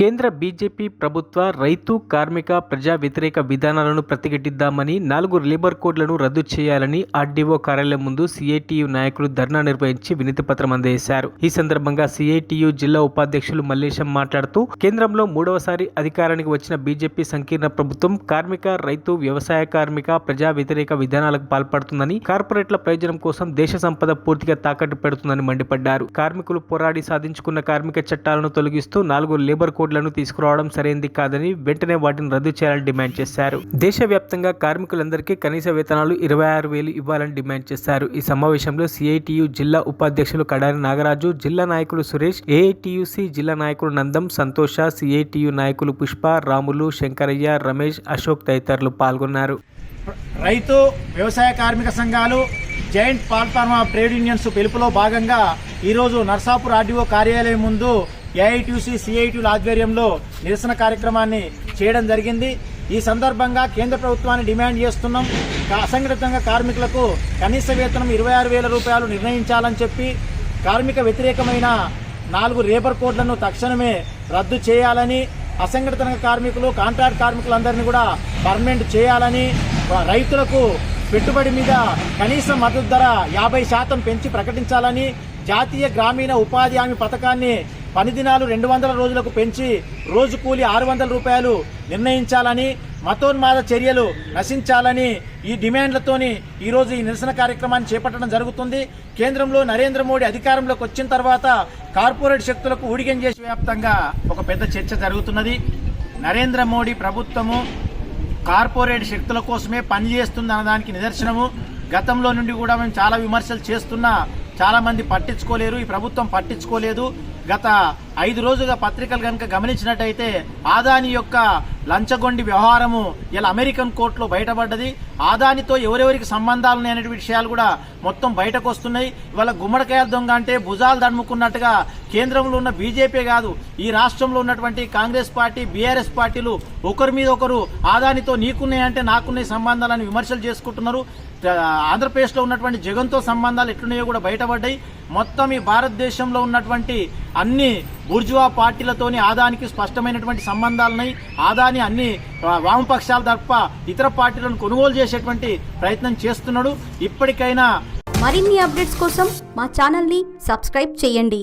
కేంద్ర బీజేపీ ప్రభుత్వ రైతు కార్మిక ప్రజా వ్యతిరేక విధానాలను ప్రతిఘటిద్దామని 4 లేబర్ కోడ్లను రద్దు చేయాలని ఆర్డీఓ కార్యాలయం ముందు సిఐటియు నాయకులు ధర్నా నిర్వహించి వినతిపత్రం అందజేశారు. ఈ సందర్భంగా సిఐటియు జిల్లా ఉపాధ్యక్షులు మల్లేశం మాట్లాడుతూ కేంద్రంలో మూడవసారి అధికారానికి వచ్చిన బీజేపీ సంకీర్ణ ప్రభుత్వం కార్మిక, రైతు, వ్యవసాయ కార్మిక ప్రజా వ్యతిరేక విధానాలకు పాల్పడుతుందని, కార్పొరేట్ల ప్రయోజనం కోసం దేశ సంపద పూర్తిగా తాకట్టు పెడుతుందని మండిపడ్డారు. కార్మికులు పోరాడి సాధించుకున్న కార్మిక చట్టాలను తొలగిస్తూ 4 లేబర్ కోడ్లను తీసుకురావడం సరైంది కాదని, వెంటనే వాటిని రద్దు చేయాలని డిమాండ్ చేశారు. దేశవ్యాప్తంగా కార్మికులందరికీ కనీస వేతనాలు 26,000 ఇవ్వాలని డిమాండ్ చేశారు. ఈ సమావేశంలో సిఐటియు జిల్లా ఉపాధ్యక్షులు కడారి నాగరాజు, జిల్లా నాయకులు సురేష్, ఏఐటియుసి జిల్లా నాయకులు నందం, సంతోష, సిఐటియు నాయకులు పుష్ప, రాములు, శంకరయ్య, రమేష్, అశోక్ తదితరులు పాల్గొన్నారు. రైతు, వ్యవసాయ కార్మిక సంఘాలు, joint platform of trade unions పిలుపులో భాగంగా ఈరోజు నర్సాపూర్ ఆర్డీఓ కార్యాలయం ముందు ఏఐటియుసి, సిఐటియుల ఆధ్వర్యంలో నిరసన కార్యక్రమాన్ని చేయడం జరిగింది. ఈ సందర్భంగా కేంద్ర ప్రభుత్వాన్ని డిమాండ్ చేస్తున్నాం. అసంఘటితంగా కార్మికులకు కనీస వేతనం 26,000 రూపాయలు నిర్ణయించాలని చెప్పి, కార్మిక వ్యతిరేకమైన 4 లేబర్ కోడ్లను తక్షణమే రద్దు చేయాలని, అసంఘటిత కార్మికులు, కాంట్రాక్ట్ కార్మికులందరినీ కూడా పర్మనెంట్ చేయాలని, రైతులకు పెట్టుబడి మీద కనీస మద్దతు ధర 50% పెంచి ప్రకటించాలని, జాతీయ గ్రామీణ ఉపాధి హామీ పథకాన్ని పని దినాలు 200 రోజులకు పెంచి రోజు కూలి 600 రూపాయలు నిర్ణయించాలని, మతోన్మాద చర్యలు నశించాలని ఈ డిమాండ్లతోని ఈరోజు ఈ నిరసన కార్యక్రమాన్ని చేపట్టడం జరుగుతుంది. కేంద్రంలో నరేంద్ర మోడీ అధికారంలోకి వచ్చిన తర్వాత కార్పొరేట్ శక్తులకు ఊడిగం చేసే వ్యాప్తంగా ఒక పెద్ద చర్చ జరుగుతున్నది. నరేంద్ర మోడీ ప్రభుత్వము కార్పొరేట్ శక్తుల కోసమే పనిచేస్తుంది అన్నదానికి నిదర్శనము. గతంలో నుండి కూడా మేము చాలా విమర్శలు చేస్తున్నా చాలా మంది పట్టించుకోలేరు, ఈ ప్రభుత్వం పట్టించుకోలేదు. గత 5 రోజులుగా పత్రికలు కనుక గమనించినట్టయితే ఆదాని యొక్క లంచగొండి వ్యవహారము ఇలా అమెరికన్ కోర్టులో బయటపడ్డది. ఆదానితో ఎవరెవరికి సంబంధాలు ఉన్నాయనే విషయాలు కూడా మొత్తం బయటకు వస్తున్నాయి. ఇవాళ గుమ్మడికాయల దొంగ అంటే భుజాలు దడుముకున్నట్టుగా కేంద్రంలో ఉన్న బీజేపీ కాదు, ఈ రాష్ట్రంలో ఉన్నటువంటి కాంగ్రెస్ పార్టీ, బీఆర్ఎస్ పార్టీలు ఒకరి మీద ఒకరు ఆదానితో నీకున్నాయంటే నాకున్నాయి సంబంధాలని విమర్శలు చేసుకుంటున్నారు. ఆంధ్రప్రదేశ్లో ఉన్నటువంటి జగన్తో సంబంధాలు ఎట్లున్నాయో కూడా బయటపడ్డాయి. మొత్తం ఈ భారతదేశంలో ఉన్నటువంటి అన్ని బూర్జువా పార్టీలతోని ఆదానికి స్పష్టమైనటువంటి సంబంధాలున్నాయి. ఆదాని అన్ని వామపక్షాల తప్ప ఇతర పార్టీలను కొనుగోలు చేసేటువంటి ప్రయత్నం చేస్తున్నాడు. ఇప్పటికైనా మరిన్ని అప్డేట్స్ కోసం మా ఛానల్ ని సబ్స్క్రైబ్ చేయండి.